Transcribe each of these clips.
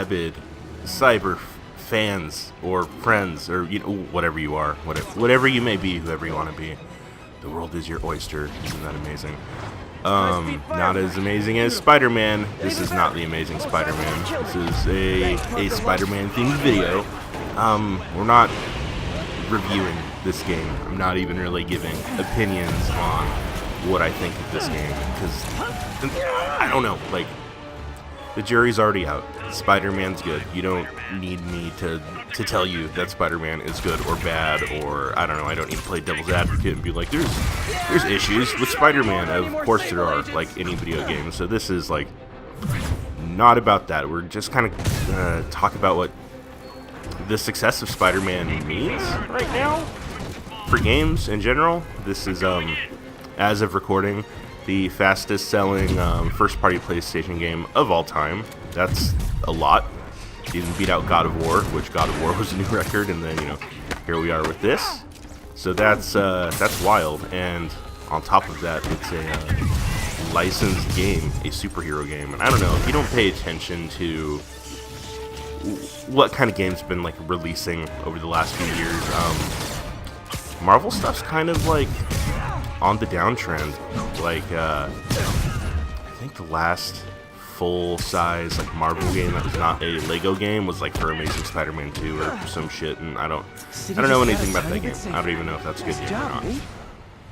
rabid cyber fans or friends or whatever you are, whatever you may be, whoever you want to be. The world is your oyster. Isn't that amazing? Not as amazing as Spider-Man. This is not the Amazing Spider-Man. This is a Spider-Man themed video. We're not reviewing this game. I'm not even really giving opinions on what I think of this game because I don't know. Like, the jury's already out. Spider-Man's good. You don't need me to tell you that Spider-Man is good or bad, or I don't know. I don't need to play devil's advocate and be like, there's issues with Spider-Man. Of course there are, like any video game. So this is like not about that. We're just kind of talk about what the success of Spider-Man means right now for games in general. This is as of recording, the fastest selling first-party PlayStation game of all time. That's a lot. Even beat out God of War, which God of War was a new record, and then here we are with this. So that's wild. And on top of that, it's a licensed game, a superhero game. And I don't know, if you don't pay attention to what kind of games been like releasing over the last few years, Marvel stuff's kind of like on the downtrend. Like I think the last full-size like Marvel game that was not a Lego game was like for Amazing Spider-Man 2 or some shit, and I don't know anything about that game. I don't even know if that's a good game or not.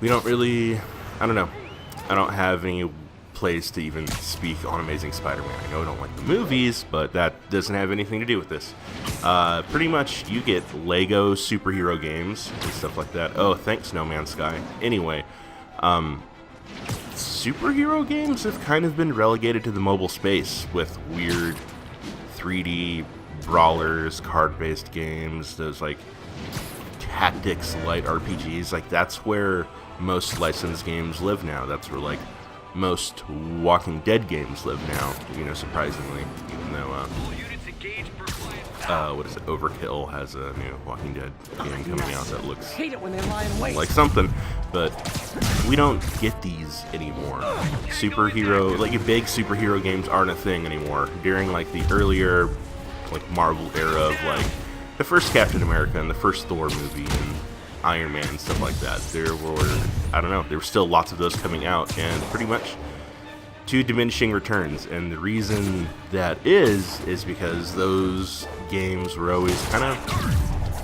We don't really, I don't know. I don't have any place to even speak on Amazing Spider-Man. I know I don't like the movies, but that doesn't have anything to do with this. Pretty much you get Lego superhero games and stuff like that. Oh, thanks No Man's Sky. Anyway, superhero games have kind of been relegated to the mobile space with weird 3D brawlers, card-based games, those like tactics light RPGs. Like that's where most licensed games live now. That's where like most Walking Dead games live now, surprisingly, even though what is it, Overkill has a new Walking Dead game coming out that looks like something, but we don't get these anymore. Like big superhero games aren't a thing anymore. During like the earlier like Marvel era of like the first Captain America and the first Thor movie and Iron Man and stuff like that, there were still lots of those coming out, and pretty much to diminishing returns. And the reason that is because those games were always kind of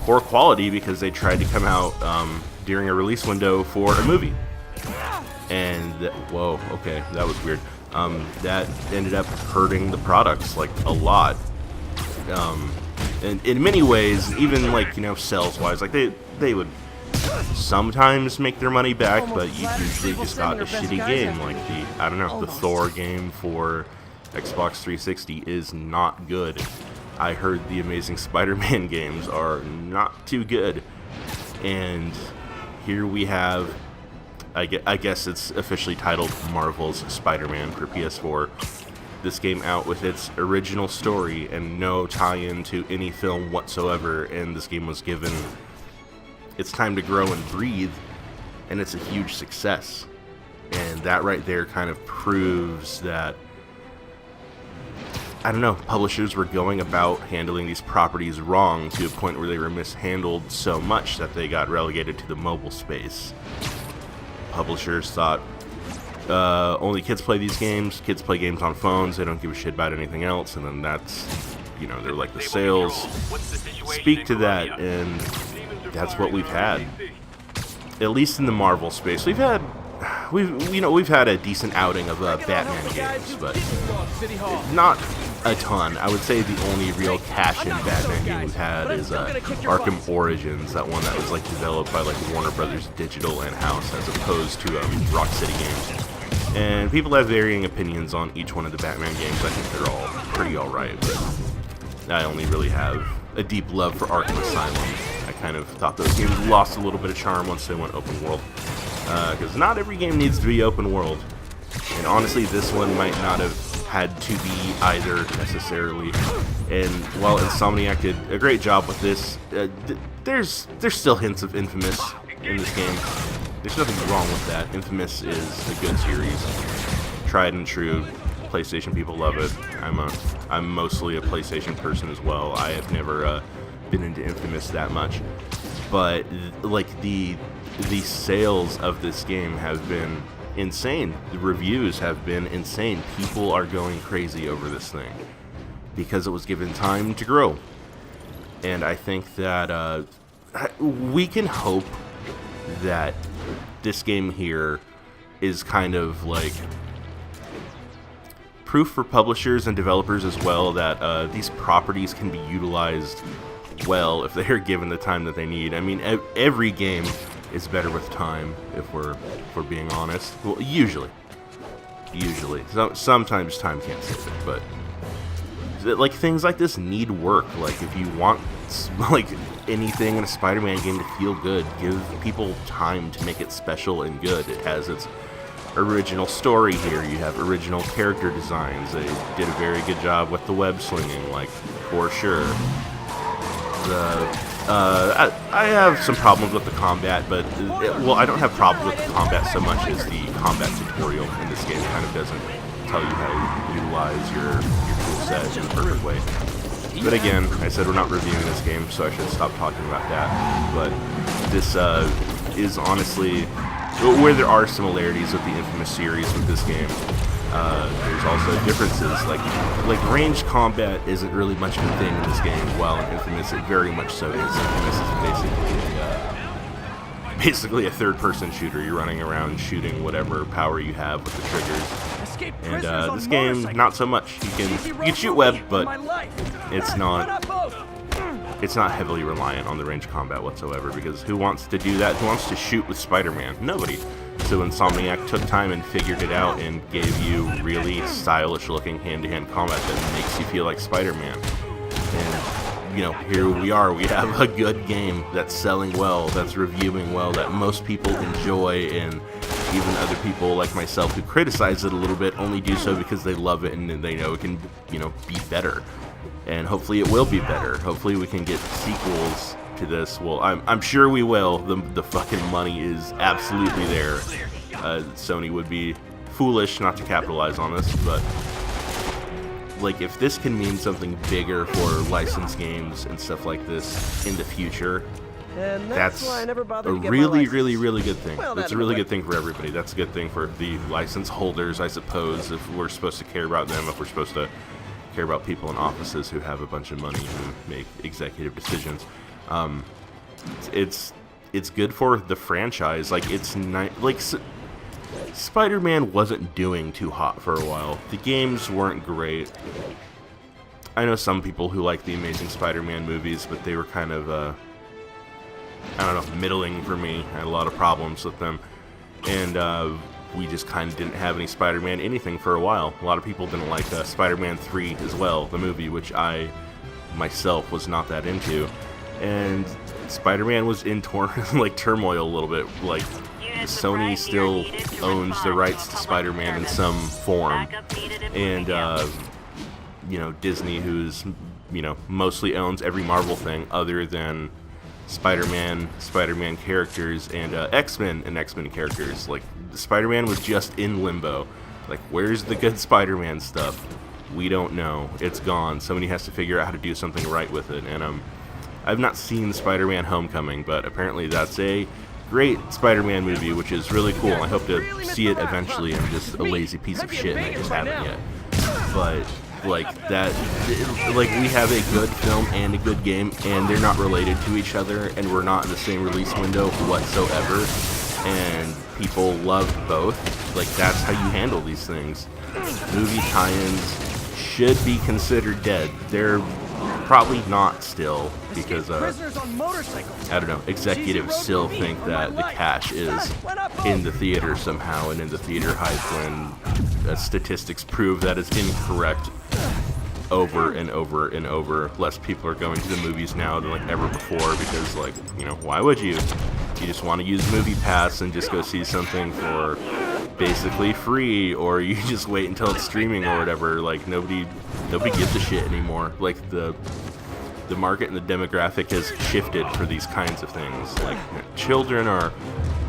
poor quality because they tried to come out during a release window for a movie, and whoa, okay, that was weird. That ended up hurting the products like a lot, and in many ways, even like sales wise, like they would sometimes make their money back, but you usually just got a shitty game. Like the Thor game for Xbox 360 is not good. I heard the Amazing Spider-Man games are not too good, and here we have, I guess it's officially titled Marvel's Spider-Man for PS4. This game out with its original story and no tie-in to any film whatsoever, and this game was given its time to grow and breathe, and it's a huge success. And that right there kind of proves that, I don't know, publishers were going about handling these properties wrong to a point where they were mishandled so much that they got relegated to the mobile space. Publishers thought, only kids play these games, kids play games on phones, they don't give a shit about anything else, and then that's, they're like, the sales speak to that, and that's what we've had, at least in the Marvel space. We've had a decent outing of Batman games, but not a ton. I would say the only real cash-in Batman game we've had is Arkham Origins, that one that was like developed by like Warner Brothers Digital in-house as opposed to Rocksteady Games. And people have varying opinions on each one of the Batman games. I think they're all pretty alright, but I only really have a deep love for Arkham Asylum. I kind of thought those games lost a little bit of charm once they went open world, because not every game needs to be open world, and honestly this one might not have had to be either necessarily. And while Insomniac did a great job with this, there's still hints of Infamous in this game. There's nothing wrong with that. Infamous is a good series, tried and true, PlayStation people love it. I'm mostly a PlayStation person as well. I have never been into Infamous that much, but like the sales of this game have been insane. The reviews have been insane. People are going crazy over this thing because it was given time to grow. And I think that we can hope that this game here is kind of like proof for publishers and developers as well that these properties can be utilized well if they are given the time that they need. I mean, every game is better with time, if we're being honest. Well, usually. Sometimes time can't save it, but like things like this need work. Like if you want like anything in a Spider-Man game to feel good, give people time to make it special and good. It has its original story here. You have original character designs. They did a very good job with the web slinging, like for sure. I have some problems with the combat, but well, I don't have problems with the combat so much as the combat tutorial in this game kind of doesn't tell you how to utilize your tool set in the perfect way. But again, I said we're not reviewing this game, so I should stop talking about that. But this is honestly where there are similarities with the Infamous series with this game. There's also differences, like range combat isn't really much of a thing in this game, while in Infamous it very much so is. Infamous is basically a third-person shooter. You're running around shooting whatever power you have with the triggers. And this game, not so much. You can shoot web, but it's not heavily reliant on the range combat whatsoever, because who wants to do that? Who wants to shoot with Spider-Man? Nobody. So Insomniac took time and figured it out and gave you really stylish-looking hand-to-hand combat that makes you feel like Spider-Man. And, you know, here we are. We have a good game that's selling well, that's reviewing well, that most people enjoy, and even other people like myself who criticize it a little bit only do so because they love it and they know it can, you know, be better. And hopefully it will be better. Hopefully we can get sequels to this. Well, I'm sure we will. The fucking money is absolutely there. Sony would be foolish not to capitalize on this, but like if this can mean something bigger for licensed games and stuff like this in the future, that's a really good thing. That's a really good thing for everybody. That's a good thing for the license holders, I suppose, if we're supposed to care about them, if we're supposed to care about people in offices who have a bunch of money who make executive decisions. It's good for the franchise. Like it's Spider-Man wasn't doing too hot for a while. The games weren't great. I know some people who like the Amazing Spider-Man movies, but they were kind of I don't know, middling for me. I had a lot of problems with them, and we just kind of didn't have any Spider-Man anything for a while. A lot of people didn't like Spider-Man 3 as well, the movie, which I myself was not that into. And Spider-Man was in turmoil a little bit. Like, Sony still owns the rights to Spider-Man in some form. And, you know, Disney, who's, you know, mostly owns every Marvel thing other than Spider-Man characters, and X-Men and X-Men characters. Like, Spider-Man was just in limbo. Like, where's the good Spider-Man stuff? We don't know. It's gone. Somebody has to figure out how to do something right with it. And I've not seen Spider-Man Homecoming, but apparently that's a great Spider-Man movie, which is really cool. I hope to see it eventually. I'm just a lazy piece of shit and I just haven't yet. But like that, like we have a good film and a good game, and they're not related to each other, and we're not in the same release window whatsoever, and people love both. Like, that's how you handle these things. Movie tie-ins should be considered dead. They're probably not still, because I don't know, executives still think that the cash is in the theater somehow, and in the theater hype, when statistics prove that it's incorrect over and over and over. Less people are going to the movies now than like ever before, because, like, you know, why would you? You just want to use Movie Pass and just go see something for basically free, or you just wait until it's streaming or whatever. Like, nobody gives a shit anymore. Like, the market and the demographic has shifted for these kinds of things. Like, children are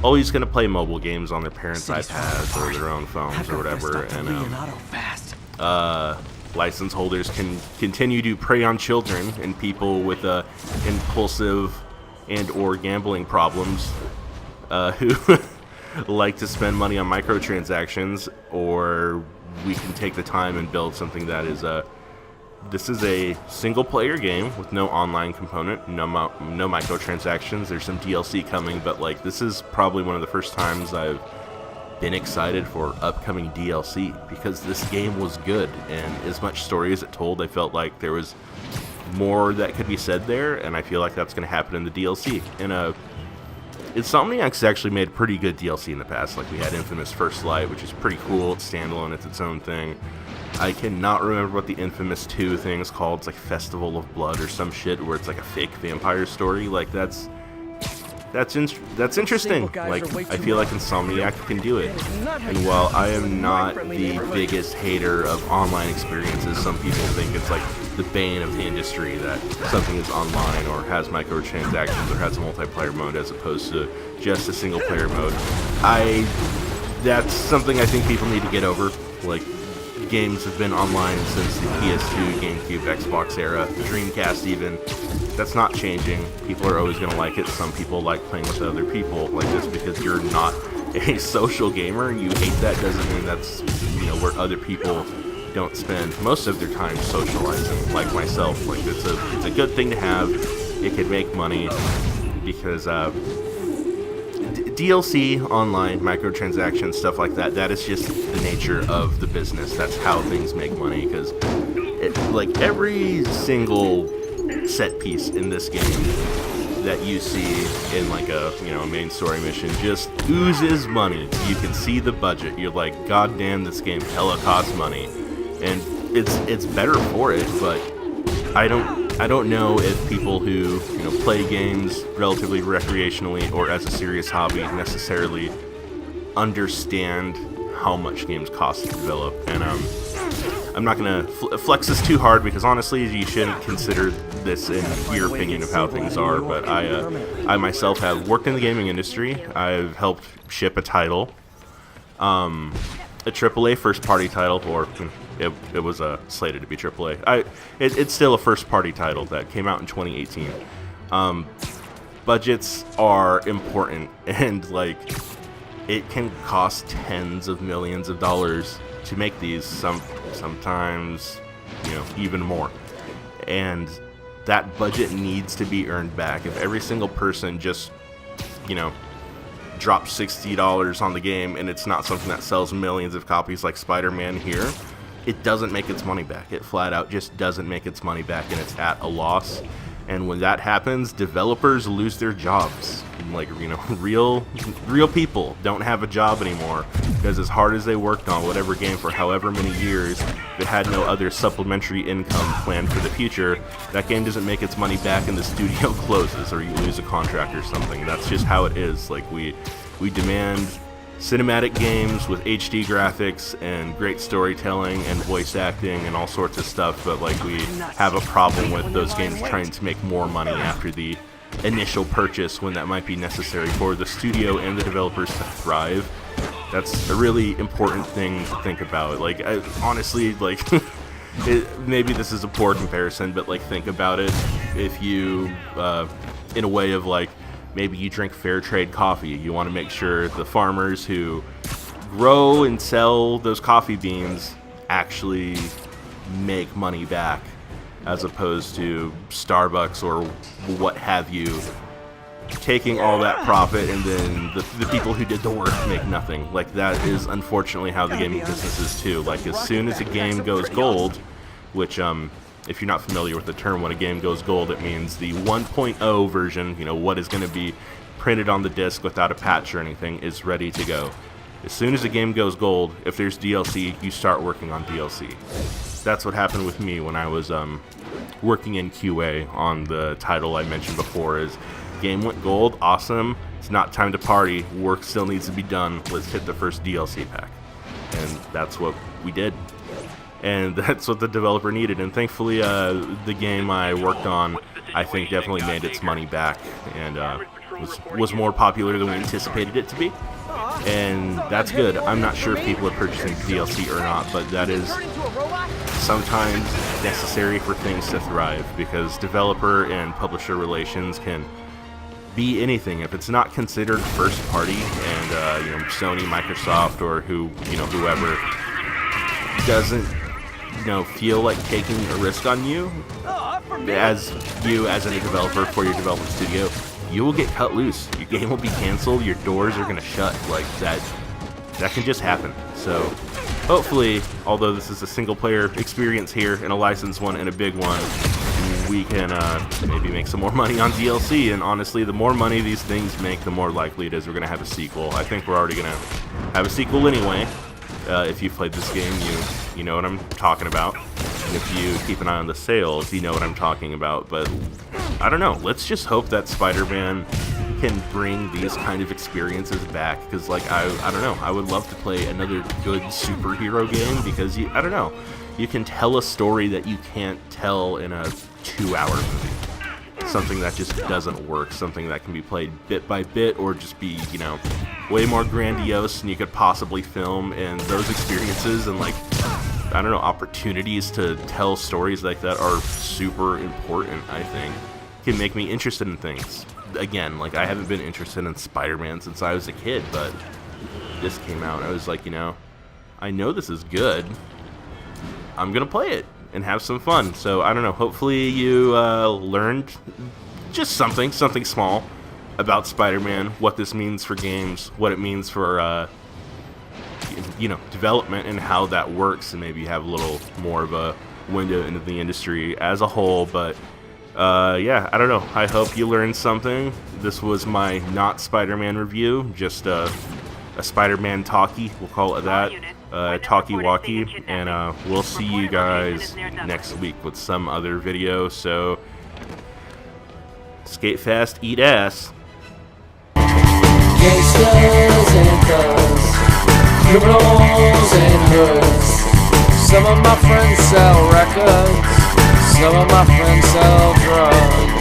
always going to play mobile games on their parents' iPads or their own phones or whatever, and license holders can continue to prey on children and people with impulsive and or gambling problems who like to spend money on microtransactions, or we can take the time and build something that is this is a single-player game with no online component, no microtransactions. There's some DLC coming, but like this is probably one of the first times I've been excited for upcoming DLC, because this game was good, and as much story as it told, I felt like there was more that could be said there, and I feel like that's going to happen in the DLC. And Insomniac's actually made pretty good DLC in the past. Like we had Infamous First Light, which is pretty cool. It's standalone, it's its own thing. I cannot remember what the Infamous 2 thing is called. It's like Festival of Blood or some shit, where it's like a fake vampire story. Like that's interesting. Like I feel like Insomniac can do it. And while I am not the biggest hater of online experiences, some people think it's like the bane of the industry that something is online or has microtransactions or has a multiplayer mode as opposed to just a single player mode. That's something I think people need to get over. Like, games have been online since the PS2, GameCube, Xbox era, the Dreamcast even. That's not changing. People are always going to like it. Some people like playing with other people. Like, just because you're not a social gamer, you hate that doesn't mean that's, where other people don't spend most of their time socializing, like myself. Like, it's a good thing to have. It can make money, because DLC, online, microtransactions, stuff like that, that is just the nature of the business. That's how things make money, because like every single set piece in this game that you see in like a main story mission just oozes money. You can see the budget. You're like, god damn, this game hella costs money, and it's better for it. But I don't know if people who play games relatively recreationally or as a serious hobby necessarily understand how much games cost to develop. And I'm not gonna flex this too hard, because honestly you shouldn't consider this in your opinion of how things are. But I myself have worked in the gaming industry. I've helped ship a title, a AAA first-party title, or it was slated to be AAA. It's still a first-party title that came out in 2018. Budgets are important, and like it can cost tens of millions of dollars to make these. Sometimes even more, and that budget needs to be earned back. If every single person just drops $60 on the game and it's not something that sells millions of copies like Spider-Man here, it doesn't make its money back. It flat out just doesn't make its money back, and it's at a loss. And when that happens, developers lose their jobs. Like, real people don't have a job anymore, because as hard as they worked on whatever game for however many years, if it had no other supplementary income planned for the future, that game doesn't make its money back and the studio closes, or you lose a contract or something. That's just how it is. Like, we demand cinematic games with HD graphics and great storytelling and voice acting and all sorts of stuff, but like we have a problem with those games trying to make more money after the initial purchase, when that might be necessary for the studio and the developers to thrive. That's a really important thing to think about. Like, honestly, like maybe this is a poor comparison, but like think about it if you in a way of like, maybe you drink fair trade coffee. You want to make sure the farmers who grow and sell those coffee beans actually make money back, as opposed to Starbucks or what have you taking all that profit, and then the people who did the work make nothing. Like, that is unfortunately how the gaming business is too. Like, as soon as a game goes gold, which if you're not familiar with the term, when a game goes gold, it means the 1.0 version, what is going to be printed on the disc without a patch or anything, is ready to go. As soon as a game goes gold, if there's DLC, you start working on DLC. That's what happened with me when I was working in QA on the title I mentioned before. Is game went gold, awesome, it's not time to party, work still needs to be done, let's hit the first DLC pack. And that's what we did. And that's what the developer needed. And thankfully, the game I worked on, I think, definitely made its money back, and was more popular than we anticipated it to be. And that's good. I'm not sure if people are purchasing DLC or not, but that is sometimes necessary for things to thrive, because developer and publisher relations can be anything. If it's not considered first party, and Sony, Microsoft, or whoever doesn't feel like taking a risk on you as a developer for your development studio, you will get cut loose. Your game will be canceled. Your doors are gonna shut. Like that can just happen. So hopefully, although this is a single player experience here and a licensed one and a big one, we can maybe make some more money on DLC. And honestly, the more money these things make, the more likely it is we're gonna have a sequel. I think we're already gonna have a sequel anyway. If you've played this game, you know what I'm talking about. And if you keep an eye on the sales, you know what I'm talking about. But I don't know. Let's just hope that Spider-Man can bring these kind of experiences back. Because, like, I don't know. I would love to play another good superhero game, because I don't know. You can tell a story that you can't tell in a 2-hour movie. Something that just doesn't work. Something that can be played bit by bit, or just be, way more grandiose than you could possibly film. And those experiences and, like, I don't know, opportunities to tell stories like that are super important, I think. Can make me interested in things. Again, like, I haven't been interested in Spider-Man since I was a kid, but this came out, I was like, I know this is good. I'm gonna play it and have some fun. So, I don't know, hopefully you learned just something small about Spider-Man, what this means for games, what it means for, development and how that works, and maybe you have a little more of a window into the industry as a whole. But yeah, I don't know. I hope you learned something. This was my not Spider-Man review, just a Spider-Man talkie, we'll call it that, talkie-walkie, and we'll see you guys next week with some other video. So skate fast, eat ass. Gangsters and thugs, criminals and hoods. Some of my friends sell records, some of my friends sell drugs.